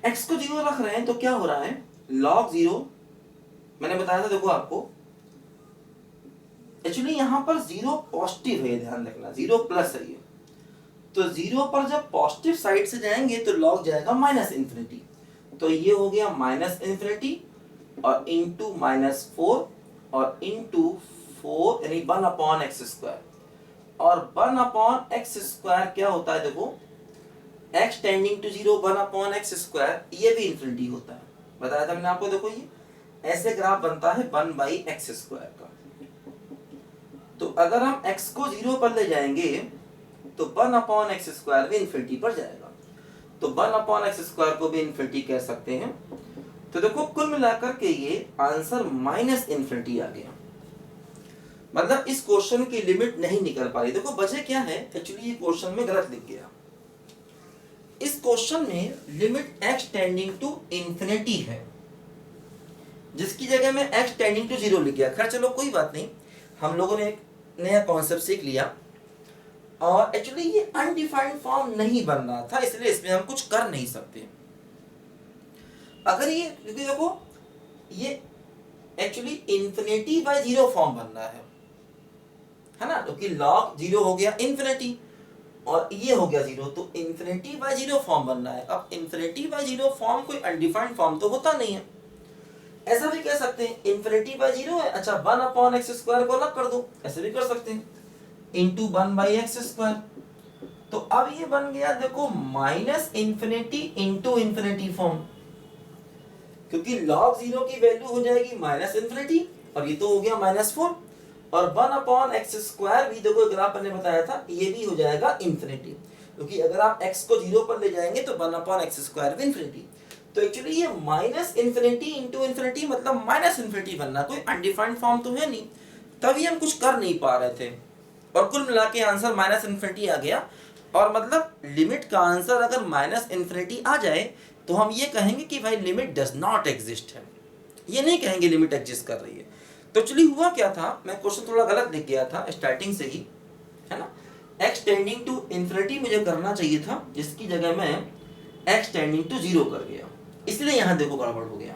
x को 0 रख रहे हैं तो क्या हो रहा है, log 0, मैंने बताया था देखो आपको, एक्चुअली यहां पर 0 पॉजिटिव है, ध्यान रखना 0 प्लस है ये, तो 0 पर जब पॉजिटिव साइड से जाएंगे तो log जाएगा माइनस इन्फिनिटी, तो ये हो गया माइनस इन्फिनिटी और इंटू -4 और इंटू 4 यानी 1/x², और 1/x² क्या होता है देखो, x टेंडिंग टू 0 1/x², ये भी इन्फिनिटी होता है, बताया था मैंने आपको। देखो ये ऐसे ग्राफ बनता है 1/x² का। तो अगर हम x को 0 पर ले जाएंगे तो 1/x² भी इन्फिनिटी पर जाएगा, तो 1/x² को भी इन्फिनिटी कह सकते हैं। तो देखो कुल मिलाकर के ये आंसर माइनस इन्फिनिटी आ गया, मतलब इस क्वेश्चन की लिमिट नहीं निकल पा रही। देखो वजह क्या है, एक्चुअली ये क्वेश्चन में गलत लिख गया। इस क्वेश्चन में limit x tending to infinity है, जिसकी जगह में x टेंडिंग टू 0 लिख गया। खैर चलो कोई बात नहीं, हम लोगों ने एक नया कॉन्सेप्ट सीख लिया, और एक्चुअली ये अनडिफाइंड फॉर्म नहीं बन रहा था, इसलिए इसमें हम कुछ कर नहीं सकते। अगर ये, क्योंकि देखो ये एक्चुअली इन्फिनिटी बाय 0 फॉर्म बन रहा है ना, क्योंकि log 0 हो गया इन्फिनिटी और ये हो गया 0, तो इन्फिनिटी बाय 0 फॉर्म बन रहा है। अब इन्फिनिटी बाय 0 फॉर्म कोई अनडिफाइंड फॉर्म तो होता नहीं है। ऐसा भी कह सकते हैं इन्फिनिटी बाय 0 है, अच्छा 1/x² को अलग कर दो, ऐसे भी कर सकते हैं, इंटू 1/x²। तो अब ये बन गया देखो minus infinity into infinity form, क्योंकि log 0 की वैल्यू हो जाएगी माइनस इन्फिनिटी और ये तो हो गया -4, और 1/x² भी देखो ग्राफ मैंने बताया था ये भी हो जाएगा इन्फिनिटी, क्योंकि अगर आप x को 0 पर ले जाएंगे तो 1/x² भी इन्फिनिटी। तो एक्चुअली ये माइनस इन्फिनिटी इंटू इन्फिनिटी मतलब माइनस इन्फिनिटी बनना, कोई अनडिफाइंड फॉर्म तो है नहीं, तभी हम कुछ कर नहीं पा रहे थे, और कुल मिला के आंसर माइनस इन्फिनिटी आ गया। और मतलब लिमिट का आंसर अगर माइनस इन्फिनिटी आ जाए तो हम ये कहेंगे कि भाई लिमिट डज नॉट एग्जिस्ट है, ये नहीं कहेंगे लिमिट एग्जिस्ट कर रही है। तो एक्चुअली हुआ क्या था, मैं क्वेश्चन थोड़ा गलत लिख गया था स्टार्टिंग से ही, है ना, x टेंडिंग टू इन्फिनिटी मुझे करना चाहिए था, जिसकी जगह मैं x टेंडिंग टू 0 कर गया, इसलिए यहां देखो गड़बड़ हो गया,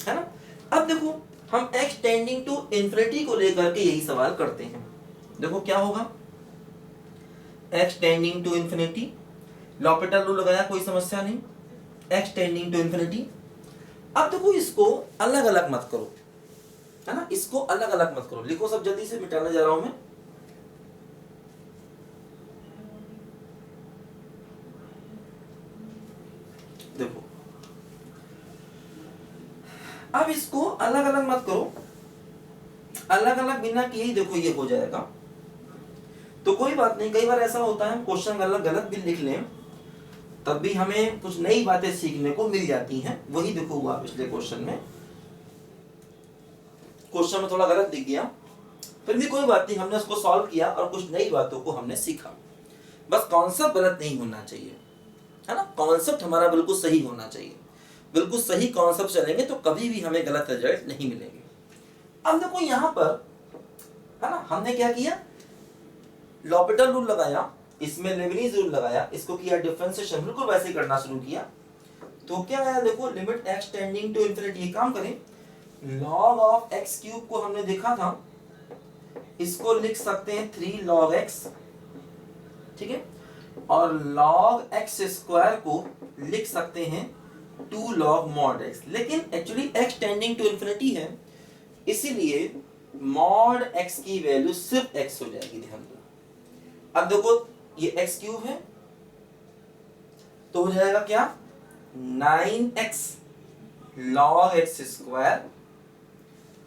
है ना। अब देखो हम x टेंडिंग टू इन्फिनिटी को लेकर के यही सवाल करते हैं। देखो क्या होगा, x tending to infinity, L'Hopital rule लगाया, कोई समस्या नहीं, x टेंडिंग टू इन्फिनिटी। अब देखो इसको अलग अलग मत करो, है ना, इसको अलग अलग मत करो, लिखो सब जल्दी से, मिटाने जा रहा हूं मैं। देखो अब इसको अलग अलग मत करो, अलग अलग बिना किए ही देखो ये हो जाएगा, तो कोई बात नहीं, कई बार ऐसा होता है क्वेश्चन गलत गलत भी लिख लें तब भी हमें कुछ नई बातें सीखने को मिल जाती हैं। वही देखो हुआ पिछले क्वेश्चन में, क्वेश्चन में थोड़ा गलत दिख गया, फिर भी कोई बात नहीं, हमने उसको सॉल्व किया और कुछ नई बातों को हमने सीखा। बस कॉन्सेप्ट गलत नहीं होना चाहिए, है ना, कॉन्सेप्ट हमारा बिल्कुल सही होना चाहिए, बिल्कुल सही कॉन्सेप्ट चलेंगे तो कभी भी हमें गलत रिजल्ट नहीं मिलेंगे। अब देखो यहाँ पर, है ना, हमने क्या किया, लॉपिटल रूल लगाया, इसमें लेबनीज रूल लगाया, इसको किया डिफरेंशिएशन, बिल्कुल वैसे ही करना शुरू किया। तो क्या आया देखो, limit x tending to infinity, ये काम करें, log ऑफ x³ को हमने देखा था, इसको लिख सकते हैं 3 log x, ठीक है, और log x² को लिख सकते हैं 2 log mod x, लेकिन actually x tending to infinity है, इसीलिए mod x की वैल्यू सिर्फ x हो जाएगी, ध्यान दो। अब देखो ये x³ है तो हो जाएगा क्या, 9x log x²,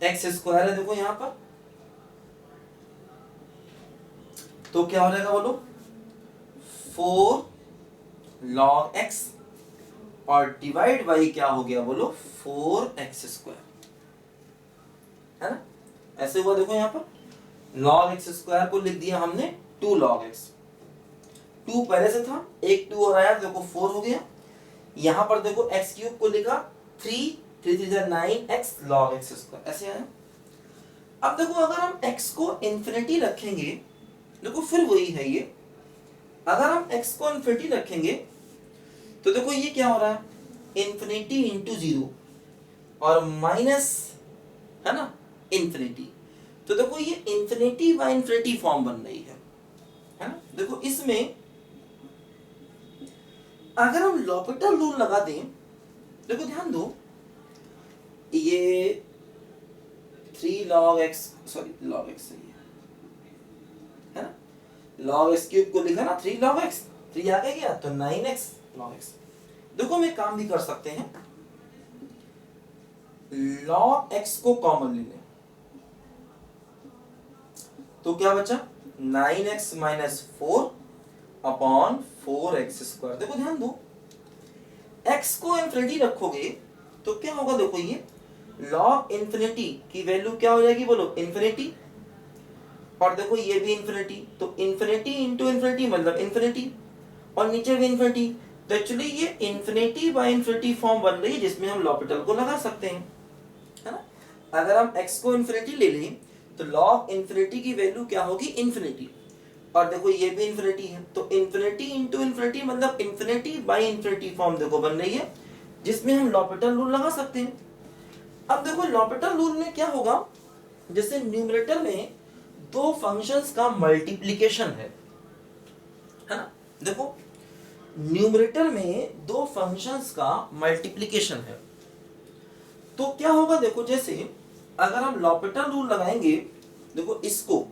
x² है देखो यहां पर, तो क्या हो जाएगा बोलो, 4 log x, और डिवाइड बाई क्या हो गया बोलो, 4x², है ना, ऐसे हुआ। देखो यहां पर log x² को लिख दिया हमने 2 log x, 2 पहले से था, एक 2 और आया, देखो 4 हो गया। यहां पर देखो x³ को लिखा 3 9x log x², ऐसे आया। अब देखो अगर हम x को इन्फिनिटी रखेंगे, देखो फिर वही है ये, अगर हम x को इन्फिनिटी रखेंगे तो देखो ये क्या हो रहा है, इंफिनिटी इंटू जीरो और माइनस, है ना, इंफिनिटी। तो देखो ये इंफिनिटी बाय इंफिनिटी फॉर्म बन रही है ना। देखो इसमें अगर हम लॉपिटल रूल लगा दें, देखो ध्यान दो, ये 3 log x, sorry log x सही है ना, log x क्यूब को लिखा ना 3 log x, 3 आगे गया तो 9x log x। देखो हम एक काम भी कर सकते हैं, log x को कॉमन ले लें तो क्या बचा 9x minus 4 upon 4x square. देखो ध्यान दो, x को इंफिनिटी रखोगे तो क्या होगा, देखो ये log इंफिनिटी की वैल्यू क्या हो जाएगी, बोलो इंफिनिटी, और देखो ये भी इंफिनिटी, तो इंफिनिटी इंटू इंफिनिटी मतलब इंफिनिटी, और नीचे भी इंफिनिटी। तो एक्चुअली ये इंफिनिटी बाय इंफिनिटी फॉर्म बन रही है जिसमें हम लॉपिटल को लगा सकते हैं, है ना। अगर हम x को इंफिनिटी ले लें तो log इंफिनिटी की वैल्यू क्या होगी, इंफिनिटी, और देखो ये भी इंफिनिटी है, तो इंफिनिटी इंटू इंफिनिटी मतलब इंफिनिटी बाय इंफिनिटी फॉर्म देखो बन रही है जिसमें हम लॉपिटल रूल लगा सकते हैं। अब देखो लॉपिटल रूल में क्या होगा, जैसे न्यूमरेटर में दो फंक्शंस का मल्टीप्लिकेशन है ना। देखो न्यूमरेटर में दो फंक्शंस का मल्टीप्लिकेशन है तो क्या होगा, देखो जैसे अगर हम लॉपिटल रूल लगाएंगे, देखो इसको,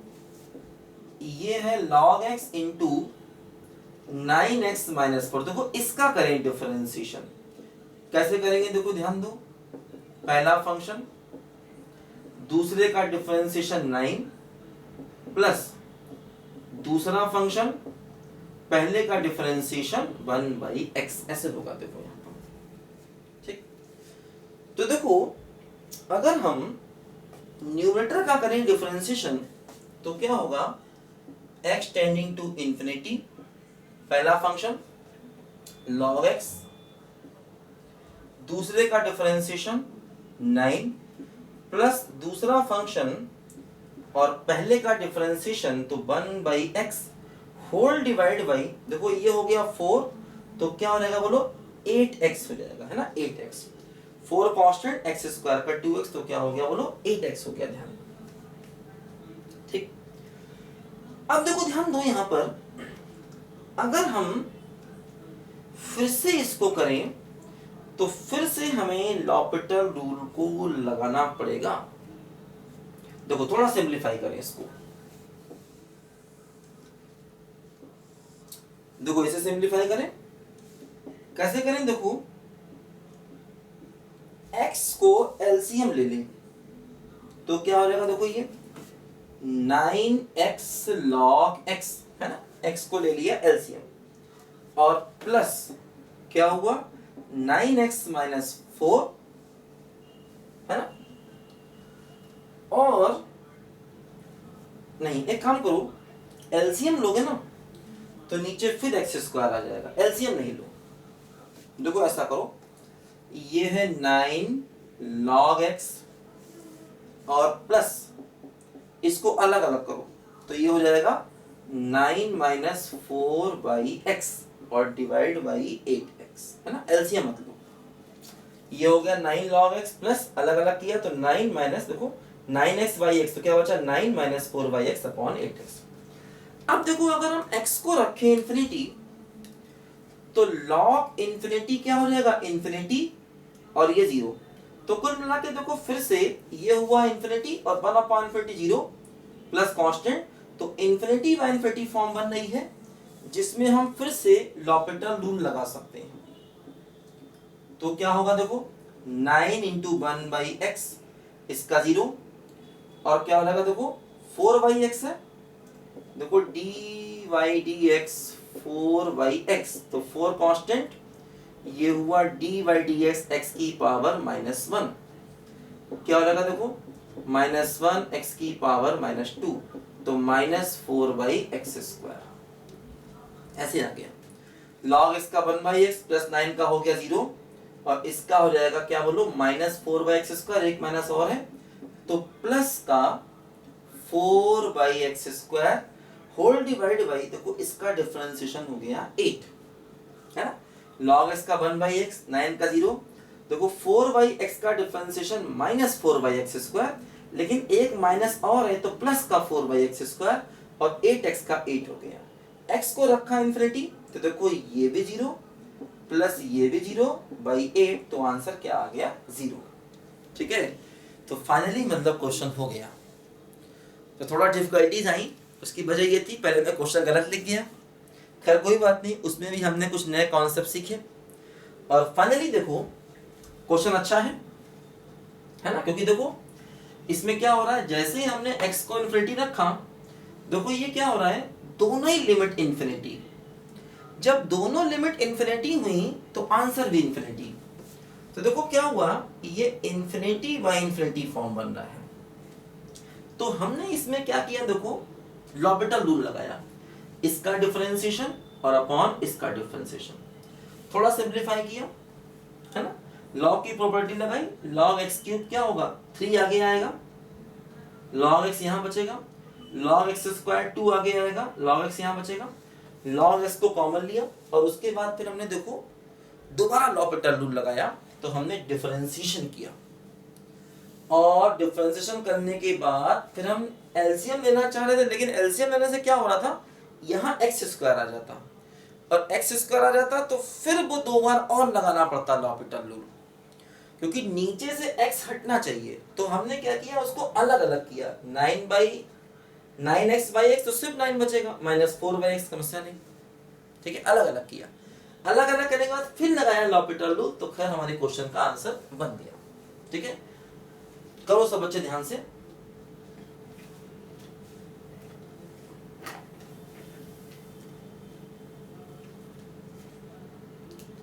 ये है log x into 9x minus 4, देखो इसका करें डिफरेंशिएशन, कैसे करेंगे देखो ध्यान दो, पहला फंक्शन दूसरे का डिफरेंशिएशन 9 प्लस दूसरा फंक्शन पहले का डिफरेंशिएशन 1/x, ऐसे होगा देखो यहाँ पर, ठीक। तो देखो अगर हम न्यूमरेटर का करें डिफरेंशिएशन तो क्या होगा, x टेंडिंग टू इंफिनिटी, पहला फंक्शन log x, दूसरे का डिफरेंशिएशन 9 प्लस दूसरा फंक्शन और पहले का डिफरेंशिएशन तो 1/x होल डिवाइड बाई, देखो ये हो गया 4 तो क्या हो जाएगा बोलो 8x हो जाएगा, है ना, 8x, 4 कांस्टेंट x स्क्वायर का 2x तो क्या हो गया बोलो 8x हो गया, ध्यान, ठीक। अब देखो ध्यान दो यहां पर, अगर हम फिर से इसको करें तो फिर से हमें लॉपिटल रूल को लगाना पड़ेगा। देखो थोड़ा सिंपलीफाई करें इसको, देखो इसे सिंपलीफाई करें, कैसे करें, देखो x को एलसीएम ले लें तो क्या हो जाएगा, देखो ये 9x log x, है ना, x को ले लिया एलसीएम और प्लस क्या हुआ 9x माइनस 4, है ना, और नहीं एक काम करो, एलसीएम लोगे ना तो नीचे फिर एक्स स्क्वायर आ जाएगा, एलसीएम नहीं लो। देखो ऐसा करो, ये है 9 log x और प्लस इसको अलग अलग करो तो ये हो जाएगा 9 माइनस 4/x और डिवाइड बाई 8x, है ना, एलसीएम मत लो। ये हो गया 9 log x प्लस अलग अलग किया तो 9 माइनस, देखो 9x/x तो क्या बचा 9 माइनस 4/x अपॉन 8x। अब देखो अगर हम x को रखें इंफिनिटी तो log इंफिनिटी क्या हो जाएगा, इंफिनिटी, और ये 0, तो कुल मिला के देखो फिर से ये हुआ इंफिनिटी और 1/∞ 0 प्लस कांस्टेंट, तो इंफिनिटी बाय इंफिनिटी फॉर्म बन रही है जिसमें हम फिर से लॉपिटल रूल लगा सकते हैं। तो क्या होगा, देखो 9 इंटू 1/x, इसका 0, और क्या हो जाएगा देखो 4/x है, देखो dy/dx 4/x, तो 4 कांस्टेंट, ये हुआ dy/dx x की पावर -1, क्या हो जाएगा देखो -1 x की पावर -2, तो -4/x स्क्वायर, ऐसे आ गया। log x का 1/x प्लस 9 का हो गया 0 और इसका हो जाएगा क्या बोलो -4/x स्क्वायर, एक माइनस और है तो प्लस का 4/x square whole divide by, देखो इसका डिफरेंशिएशन हो गया 8, है ना, log x का 1/x, 9 का 0। देखो 4/x का डिफरेंशिएशन -4/x², लेकिन एक माइनस और है तो प्लस का 4/x² और 8x का 8 हो गया। x को रखा इन्फिनिटी तो देखो ये भी 0 प्लस ये भी 0/8, तो आंसर क्या आ गया 0। ठीक है, तो फाइनली मतलब क्वेश्चन हो गया। तो थोड़ा डिफिकल्टीज आई, उसकी वजह ये थी पहले मैं क्वेश्चन गलत लिख गया। खैर कोई बात नहीं, उसमें भी हमने कुछ नए कॉन्सेप्ट सीखे और फाइनली देखो क्वेश्चन अच्छा है ना, क्योंकि देखो इसमें क्या हो रहा है, जैसे ही हमने x को इन्फिनिटी रखा, देखो ये क्या हो रहा है, दोनों ही लिमिट इन्फिनिटी। जब दोनों लिमिट इन्फिनिटी हुई तो आंसर भी इन्फिनिटी। तो देखो क्या हुआ, ये इन्फिनिटी बाय इन्फिनिटी फॉर्म बन रहा है। तो हमने इसमें क्या किया, देखो लॉपिटल रूल लगाया, इसका डिफरेंशिएशन और अपॉन इसका डिफरेंशिएशन, थोड़ा सिंपलीफाई किया, है ना। लॉग की प्रॉपर्टी लगाई, log x³ क्या होगा 3 आगे आएगा, log x यहाँ बचेगा, log x² 2 आगे आएगा, log x यहाँ बचेगा, log x को कॉमन लिया और उसके बाद फिर हमने देखो दोबारा लॉपिटल रूल लगाया, तो हमने डिफरेंशिएशन किया और डिफरेंशिएशन करने के बाद फिर हम एलसीएम लेना चाह रहे थे, लेकिन एलसीएम लेने से क्या हो रहा था, यहाँ x² आ जाता और x² आ जाता तो फिर वो दो बार और लगाना पड़ता लॉपिटल रूल, क्योंकि नीचे से x हटना चाहिए। तो हमने क्या किया, उसको अलग अलग किया, 9x/x तो सिर्फ 9 बचेगा, -4/x समस्या नहीं। ठीक है, अलग अलग किया, अलग अलग करने के बाद फिर लगाया लॉपिटल रूल, तो खैर हमारे क्वेश्चन का आंसर बन गया। ठीक है, करो सब बच्चे ध्यान से।